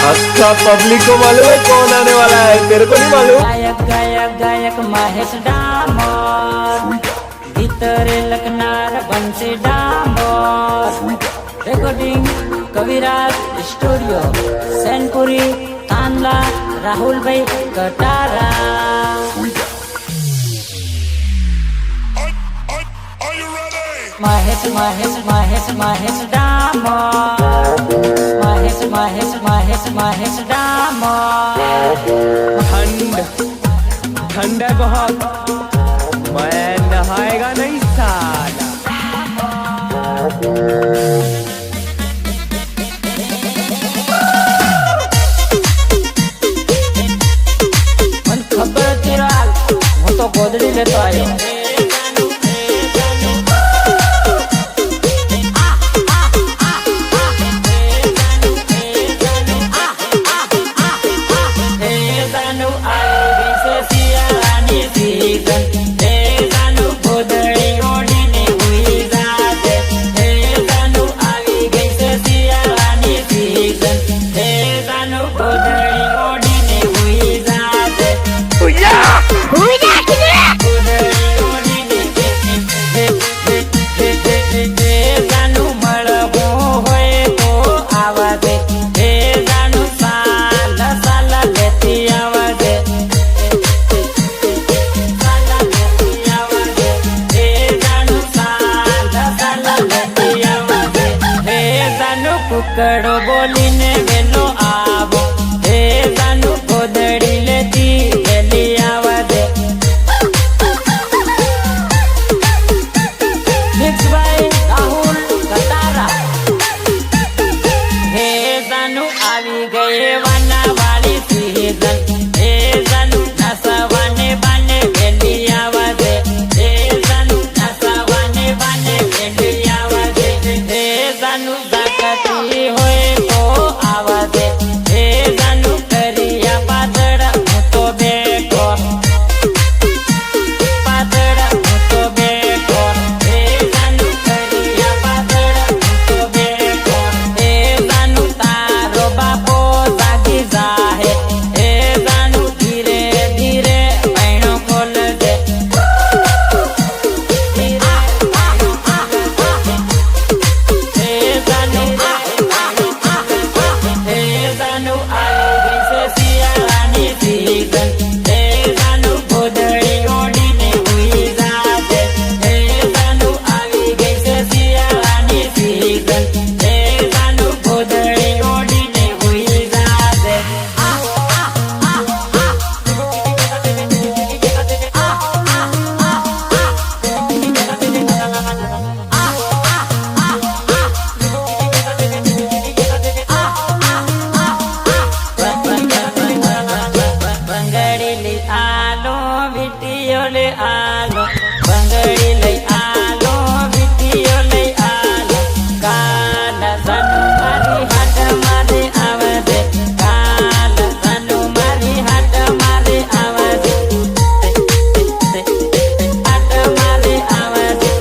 अच्छा पब्लिक को मालूम है कौन आने वाला है, तेरे को नहीं मालूम। गायक गायक गायक महेश डामोर, भीतरे लखनार बंसी डामोर, रेकॉर्डिंग कविराज स्टूडियो सैनपुरी तांडला राहुल भाई कटारा। महेश महेश महेश महेश डामोर, महेश महेश महेश महेश डामोर। ठंड है बहुत, मैं नहाएगा नहीं साला। मन खबर तेरा वो तो गोदड़ी लेतो आयो। कुकड़ो बोलीने वेलो आवो, हे जानू गोदड़ी लेती वेली आवा दे। Mix by Rahul Katara. हे जानू आवी गए वाना वाली सीजन, हे जानू नसवाने बाने वेली आवा दे, हे जानू नसवाने बाने वेली आवा दे, हे जानू जाकती होए तो आवा दे, हे जानू करिया पादड़ हूँ तो बेठो, पादड़ हूँ तो बेठो, हे जानू करिया पादड़ हूँ तो बेठो, हे जानू तारो बापो जागी जाहे, हे जानू धीरे धीरे पैणो खोल दे, धीरे पैणो खोल दे, हे जानू हे जानू आई गई से सियारानी सीजन, हे जानू गोदड़ी ओढ़ीने हुई जाते, हे जानू आई गई से सियारानी सीजन, हे जानू गोदड़ी ओढ़ीने हुई जाते। બંગડી લઈ આલો વીટીઓ લઈ આલો, બંગડી લઈ આલો વીટીઓ લઈ આલો, કાલા સાનુ મારી હાથ મારે આવજે, કાલા સાનુ મારી હાથ મારે આવજે, હાથ મારે આવજે,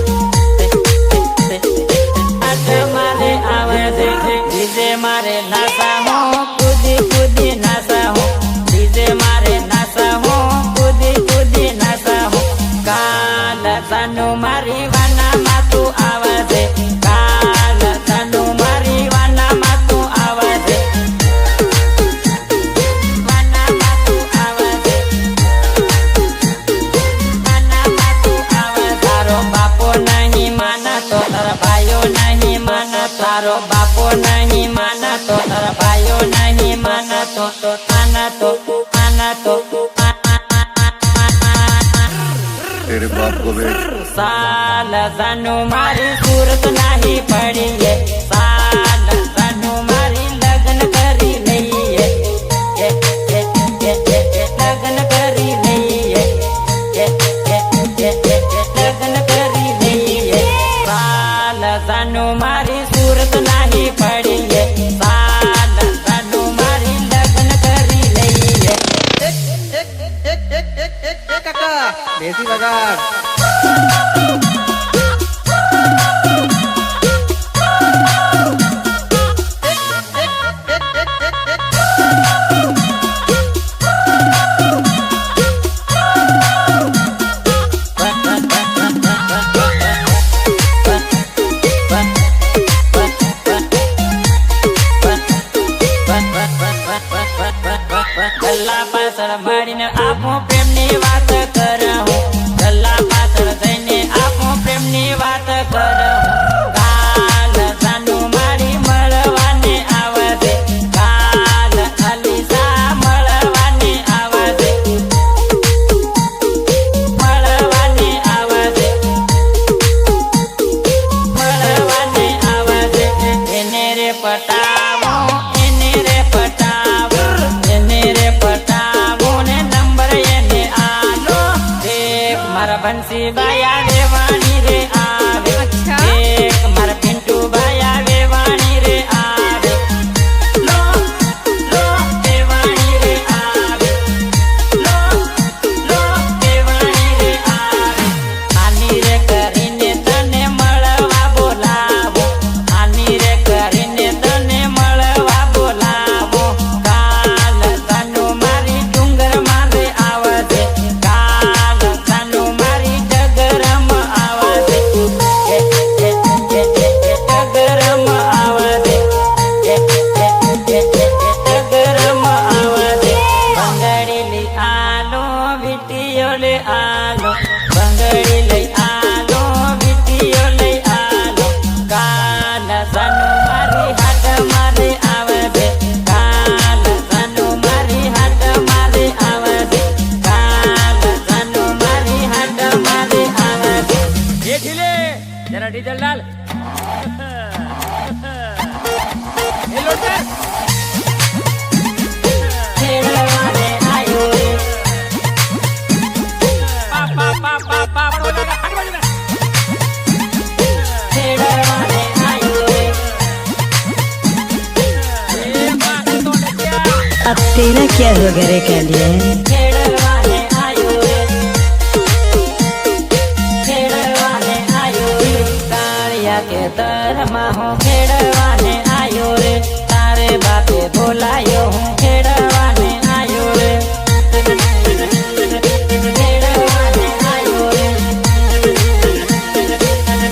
હાથ મારે આવજે, બીજે મારે નાસા હો કૂદી કૂદી નાસા હો, બીજે મારે નાસા હો કૂદી કૂદી નાસા હો, કાલા સાનુ મારી વાના માતું આવજે, કાલા સાનુ મારી વાના માતું આવજે, વાના માતું આવજે, વાના માતું આવજે। તારો બાપો નહીં માના તો તારા ભાઈઓ નહીં માના, તારો બાપો નહીં માના તો તારા ભાઈઓ નહીં માના, તો આના તો આના તો तेरे बाप को भेज। साला जानू मारी सूरत नहीं पड़ी है, साला जानू मारी लगन करी नहीं है, लगन करी नहीं है, लगन करी नहीं है, साला जानू मारी सूरत नहीं पड़ी है, साला जानू मारी लगन करी नहीं है। काका देसी बाजार ગલ્લા પાછળ મળીને આપો પ્રેમની વાત કરું ગલ્લા પાછળ થઈને આપો પ્રેમની વાત કરું કાલ સાનુ મારી મળવાને આવશે કાલ અલીસા મળવાને આવશે મળવાને આવશે મળવાને આવશે એને રે પટાવો એને રે પટાવો એને રે પટાવો ને નંબર એને આલો દેખ મારા બંસી બાયા વેવાણી રે આવે દેખ મારા પિન્ટુ બાયા વેવાણી રે આવે લો લો વેવાણી રે આવે લો લો વેવાણી રે આવે આની રે કરીને તને મળવા બોલાવો આની રે કરીને તને મળવા બોલાવો કાલ સાનુ મારી ડુંગર માં આવશે કાલ સાનુ મારી ડગરમ આવશે ડગરમ આવશે ડગરમ આવશે બંગડી લઈ આલો વિટીયો લે આલો બંગડી લઈ આલો વિટીયો લઈ આલો કાલ સાનુ મારી હાથ મારે આવશે કાલ સાનુ મારી હાથ મારે આવશે કાલ સાનુ મારી હાથ મારે આવશે ये ढीले जरा डीजल डाल ये लोट कर ખેડવાને આયો રે पा बोला हट बाजू में ખેડવાને આયો રે ये बात तो लगिया अब तेरा क्या होगा रे कालिया ખેડવાને આયો રે ખેડવાને આયો રે કાળિયા કે તરમાં હું ખેડવાને આયો રે તારે બાપે બોલાયો હું ખેડવાને આયો રે ખેડવાને આયો રે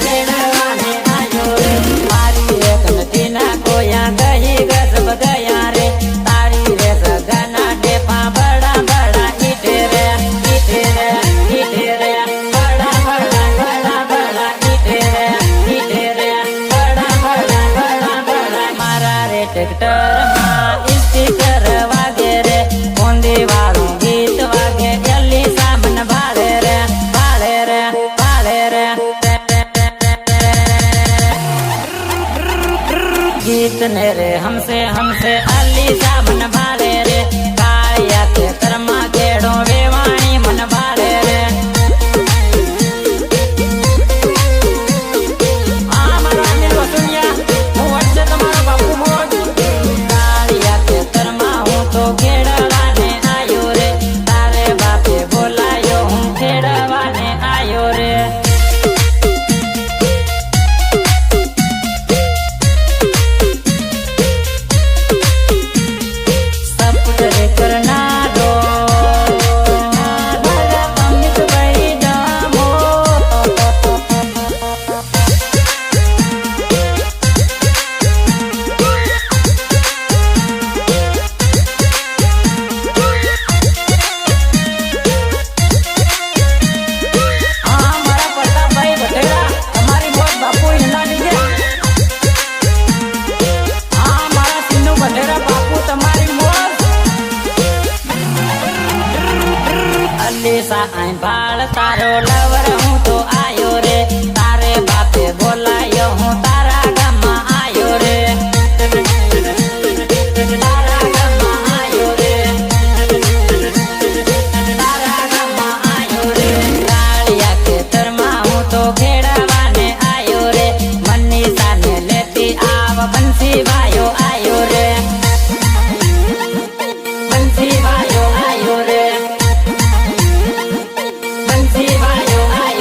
ખેડવાને આયો રે મારી એક નથી ના કોયા ગઈ ગસબ ગયા રે તારી રે સગાના ડેપા બડા બડા ઈટે રે ઈટે રે ઈટે રે બડા બડા બડા બડા ઈટે રે ઈટે રે બડા બડા બડા બડા મારા રે ટ્રેક્ટરમાં સ્પીકર વાગે રે કોંદી વાળું ગીત વાગે એલી સામન ભાળે રે ભાળે રે ભાળે રે गीत ने रे हमसे हमसे अली साबन भाले रे काया के कर्मा केड़ो वेवाणी मन भाले रे मारा मिलो सुनिया हूँ वच्चे तुम्हारा बापू मोज काया के कर्मा हूँ तो खेड़वाने आयो रे तारे बापे बोलायो हूँ खेड़वाने आयो रे सब रे करना दो भला अमित बड़ी दामो हाँ मारा प्रताप भाई बटेरा हमारी बहुत बापू हिला दीजिए हाँ मारा सिन्नू बटेरा बापू तुम्हारी मोज अलीसा आई बाल तारो लवर हूँ तो आयो रे तारे बापे बोलायो हूँ तारा गमा आयो रे तारा गमा आयो रे तारा गमा आयो रे कालिया के तरमा हूँ तो खेड़वाने आयो रे मनीषा ने लेती आव बंसी भायो आयो रे बंसी भायो आयो रे बंसी भायो आयो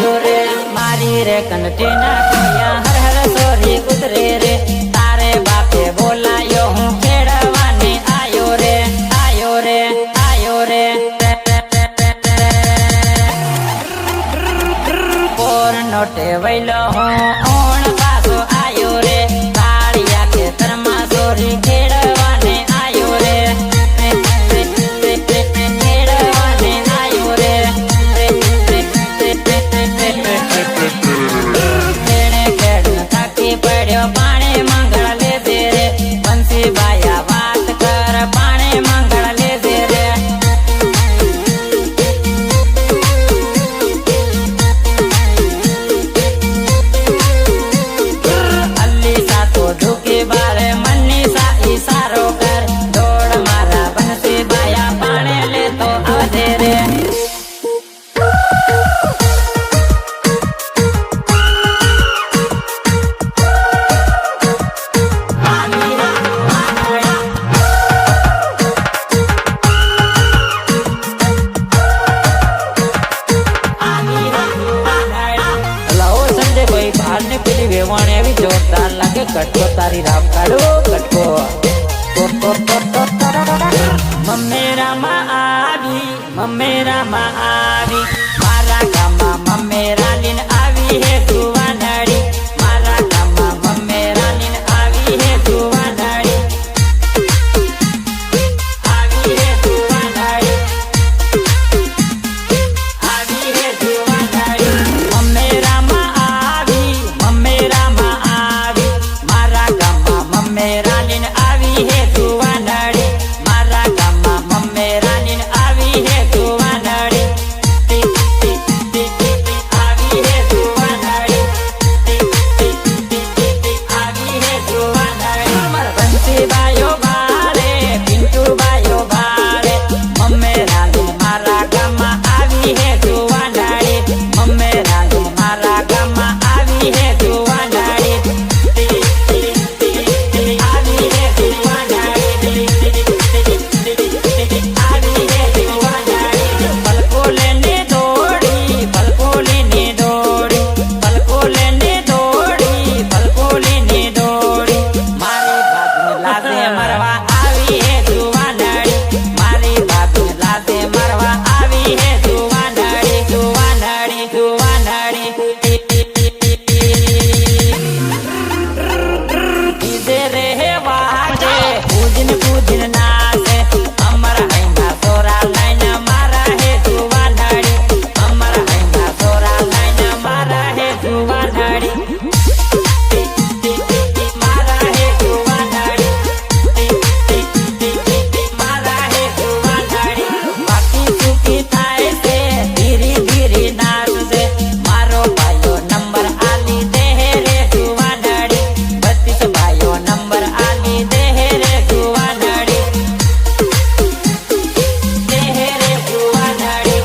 મમેરામાં આવી મારા ગામમાં મમેરા લીન આવી હે જુવાનડી મારા ગામમાં મમેરા લીન આવી હે જુવાનડી આવી હે જુવાનડી આવી હે જુવાનડી મમેરામાં આવી મારા ગામમાં મમેરા લીન આવી હે જુવાનડી મારા ગામમાં મમેરા લીન આવી હે જુવાનડી આવી હે જુવાનડી આવી હે જુવાનડી મારા બંસીબાયો બારે પિન્ટુબાયો બારે મમેરા લીન મારા ગામમાં આવી હે જુવાનડી મમેરા લીન મારા ગામમાં આવી હે જુવાનડી આવી હે જુવાનડી પલકો લેને દોડી પલકો લેને દોડી પલકો લેને દોડી પલકો લેને દોડી મારી બાપને લાદે મરવા આવી હે જુવાનડી મારી બાપને લાદે મરવા આવી હે જુવાનડી જુવાનડી જુવાનડી ડીજે રે વાગે પૂજન પૂજન નાચે અમર હૈના સોરા લાઈન મારા હે જુવાનડી અમર હૈના સોરા લાઈન મારા હે જુવાનડી મારા હે જુવાનડી મારા હે જુવાનડી બાકી ચૂકી થાય છે ધીરે ધીરે નાચશે મારો ભાઈઓ નંબર આલી દે રે જુવાનડી 32 ભાઈઓ નંબર આલી દે રે જુવાનડી દે રે જુવાનડી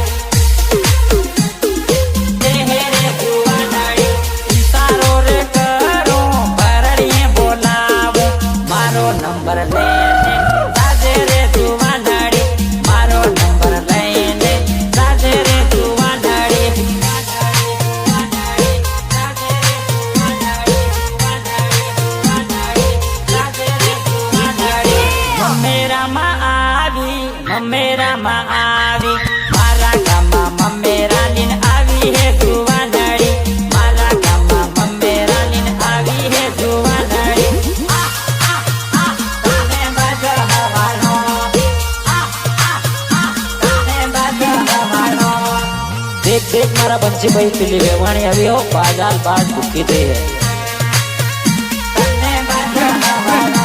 દે રે જુવાનડી ઈશારો રે કરો પરણીએ બોલાવો મારો નંબર લઈને સાજે રે જુવાનડી મારો નંબર લઈને સાજે રે જુવાનડી મમેરામાં આવી મારા ગામમાં મમેરા લીન આવી હે જુવાનડી મારા ગામમાં મમેરા લીન આવી હે જુવાનડી તને બજાવવાનો તને બજાવવાનો દેખ દેખ મારા બંસી ભાઈ પેલી વેવાણી આવી હો બાજાર બાજ ભૂકી દે હે તને બજાવવાનો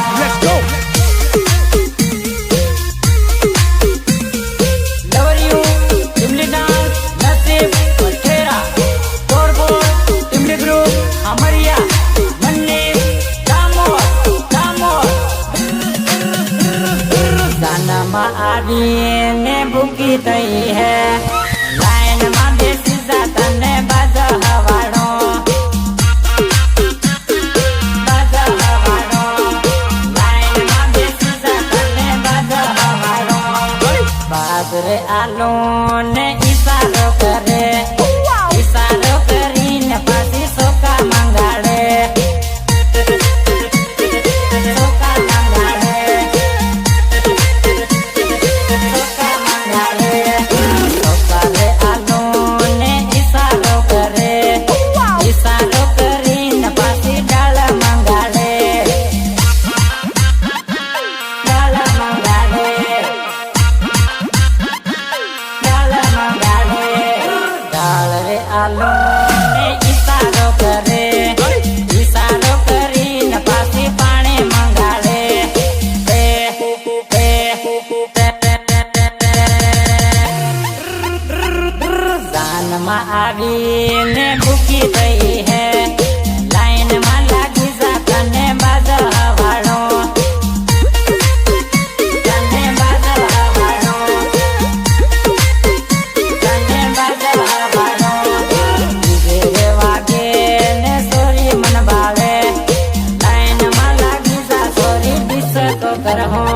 લવરિયું ટીમલી ડાન્સ નસીબ પઠેરા બોરબોર ટીમલી ગ્રુપ અમરિયા મન્ની દામોર દામોર દાનામાં આવીને ભૂકી થઈ હે લાઈનમાં બેસી જા તને બજાવવાનો બજાવવાનો લાઈનમાં બેસી જા તને બજાવવાનો બાજરે આલો ને ઈશારો કરે ઈશારો કરીને પાછી સોકા મંગાડે સોકા મંગાડે સોકા મંગાડે સોકા રે આલો ને ઈશારો કરે ઈશારો કરીને પાછી ડાળ મંગાડે ડાળ મંગાડે ડાળ રે આલો ને ઈશારો કરે ઈશારો કરીને પાછી પાણી મંગાડે દાનમાં આવીને ભૂકી થઈ હે લાઈનમાં લાગી જા તને બજાવવાનો તને બજાવવાનો તને બજાવવાનો ડીજે રે વાગે ને સોરી મન ભાવે લાઈનમાં લાગી જા સોરી ડિસ્કો કરહો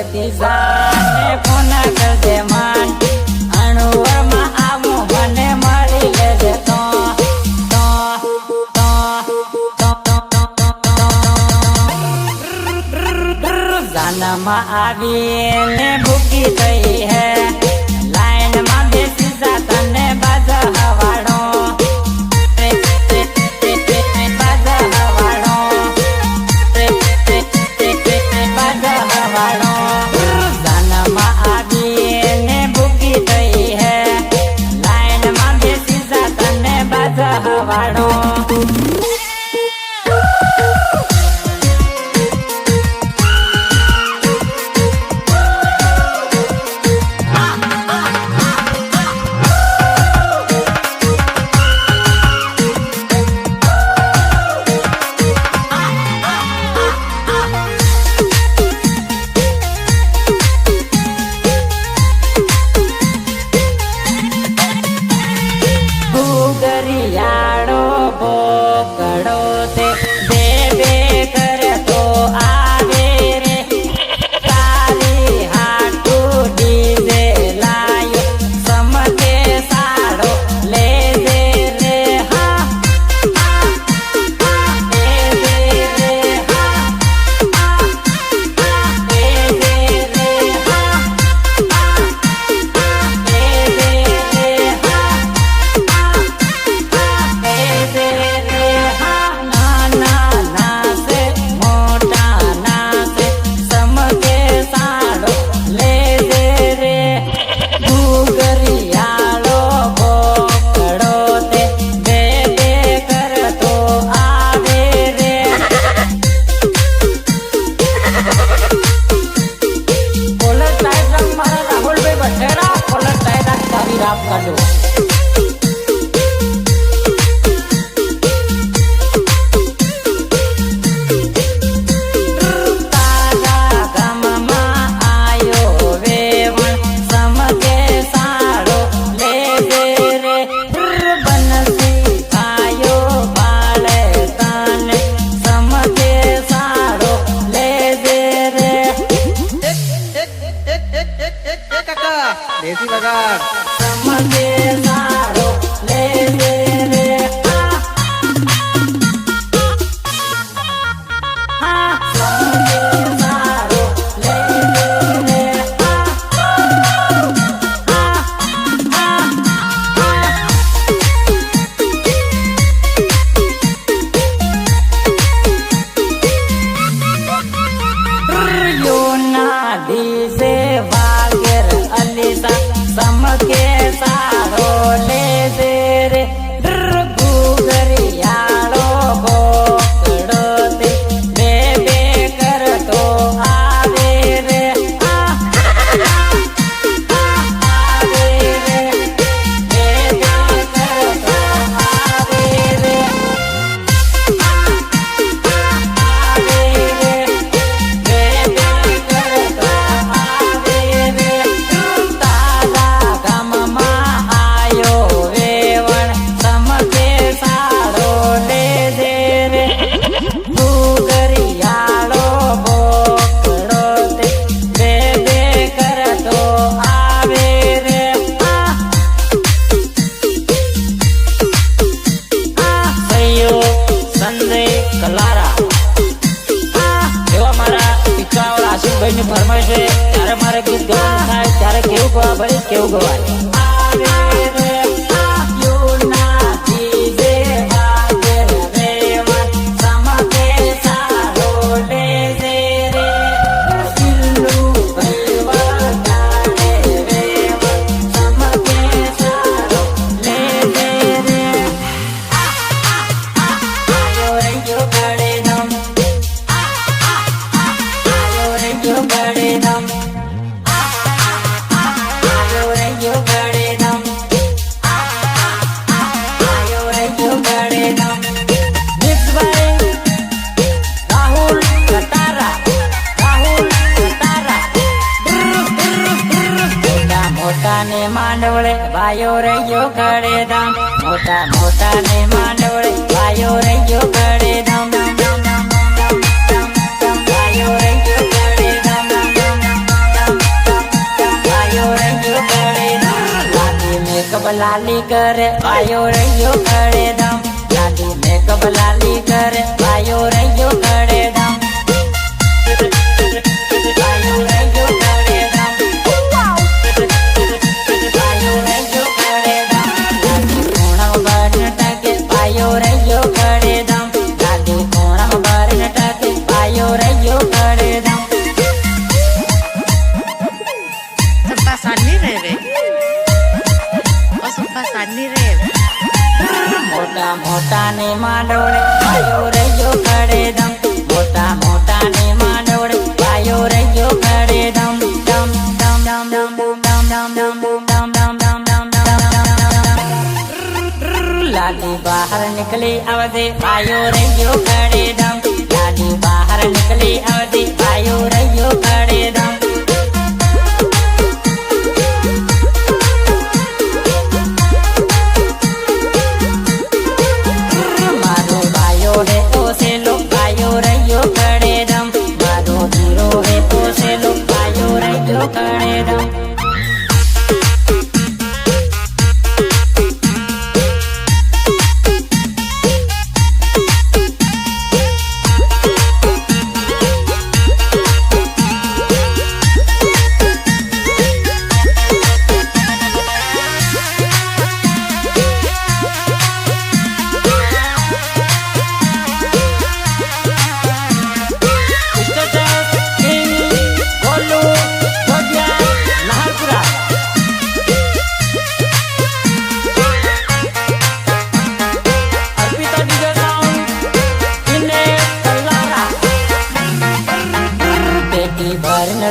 લેતી જાને ફોન કરજે માન અણુવરમાં આવું મને મળી લેજે તો જાનમાં આવીને ભૂકી થઈ હે લાઈનમાં બેસી જા તને બાજા હવાડો દેશી વગાડ સમજે સારો લે લે રે હા સમજે સારો લે લે રે યોના દિસે વાગેર અલીસા સમકે સારો લે દે રે ઘુઘરિયાળો બોકડો તે બે બે કરતો આવે રે આવે રે બે બે કરતો આવે રે આવે રે બે બે કરતો આવે રે તારા ગામમાં આયો વેવણ સમકે સારો લે દે રે ઘુઘરિયાળો બોકડો તે બે બે કરતો આવે રે સહયોગ સંજય કલારા એવા મારા પિક્ચર આશિષભાઈ ની ફરમાઈશ છે ત્યારે મારે ગીત ગાવાનું થાય ત્યારે કેવું ગવા ભલે કેવું ગવાય આવે રે યોના દીજે વાગેર રેવણ સમકે સારો લે દે રે સિલ્લુ ભૈવા ગાડે રેવણ સમકે સારો લે દે રે આયો રે યો ગળે નમ આયો રે યો ગળે નમ આયો રે યો ગળે નમ આયો રે યો ગળે નમ મિક્સ બાય રાહુલ કટારા મોટા મોટા ને માંડવળે વાયો રે યો ગળે દમ મોટા મોટા ને માંડવળે વાયો રે યો ગળે દમ વાયો રે યો ગળે દમ लाली करे आयो रहियो करे दम लाली मेकअप लाली करे आयो रहियो करे दम आयो रहियो करे दम आयो रहियो करे दम लाली कोणा बरन टके आयो रहियो करे दम लाली कोणा बरन टके आयो रहियो करे दम Sempasannya rere. Oh sempasannya rere. मोटा मोटा ने मांडोड़े आयो रहियो करे दम मोटा मोटा ने मांडोड़े आयो रहियो करे दम दम दम दम दम दम दम दम दम दम दम लाली बाहर निकली अवधि आयो रहियो करे दम लाली बाहर निकली अवधि आयो रहियो करे दम करे दम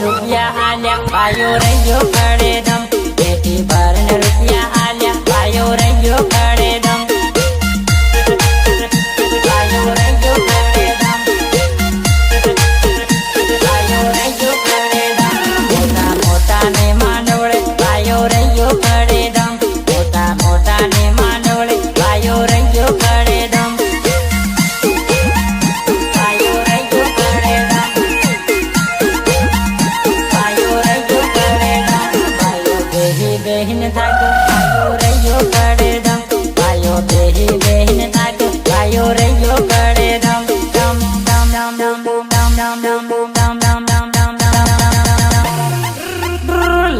रुपया आल्या आयो रहियो करे दम बेटी भरन रुपया आल्या आयो रहियो करे दम आयो रहियो करे दम आयो रहियो करे दम मोटा मोटा ने मांडवड़े आयो रहियो करे दम मोटा मोटा ने मांडवड़े आयो रहियो करे दम आयो रहियो करे दम बेहिन थाक आयो रहियो करे दम आयो बेही बेहिन थाक आयो रहियो करे दम दम दम दम दम दम दम दम दम दम दम दम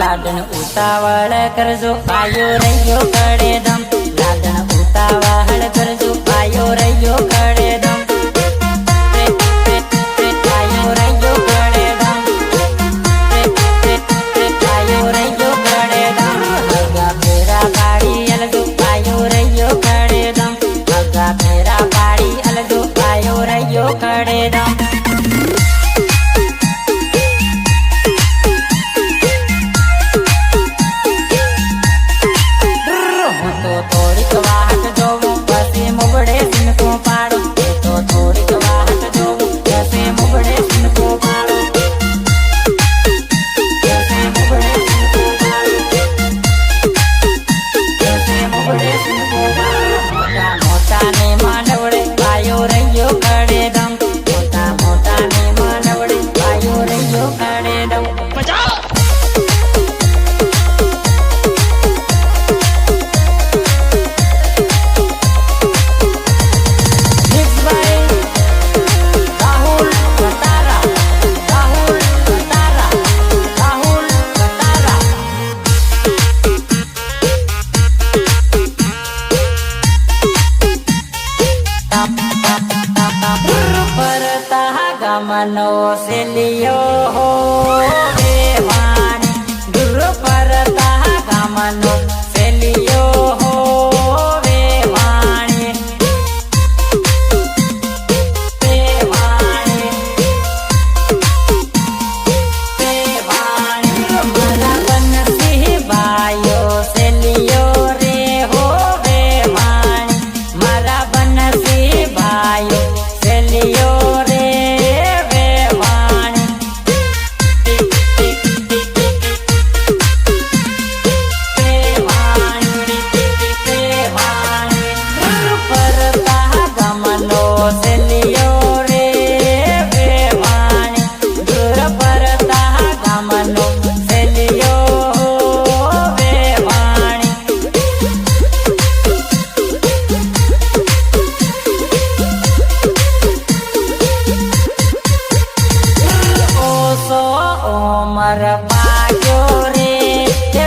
लाडन उतावळ करजो आयो रहियो करे दम लाडन उतावळ करजो आयो रहियो करे दम आयो रहियो करे दम आयो रहियो करे दम हगा फेरा बाड़ी अलजो आयो रहियो करे दम हगा फेरा बाड़ी अलजो आयो रहियो करे दम तो थोड़ी वाहट जो पसी मुबड़े सिनको पाड़ो तो ઉમર પાક્યો રે એ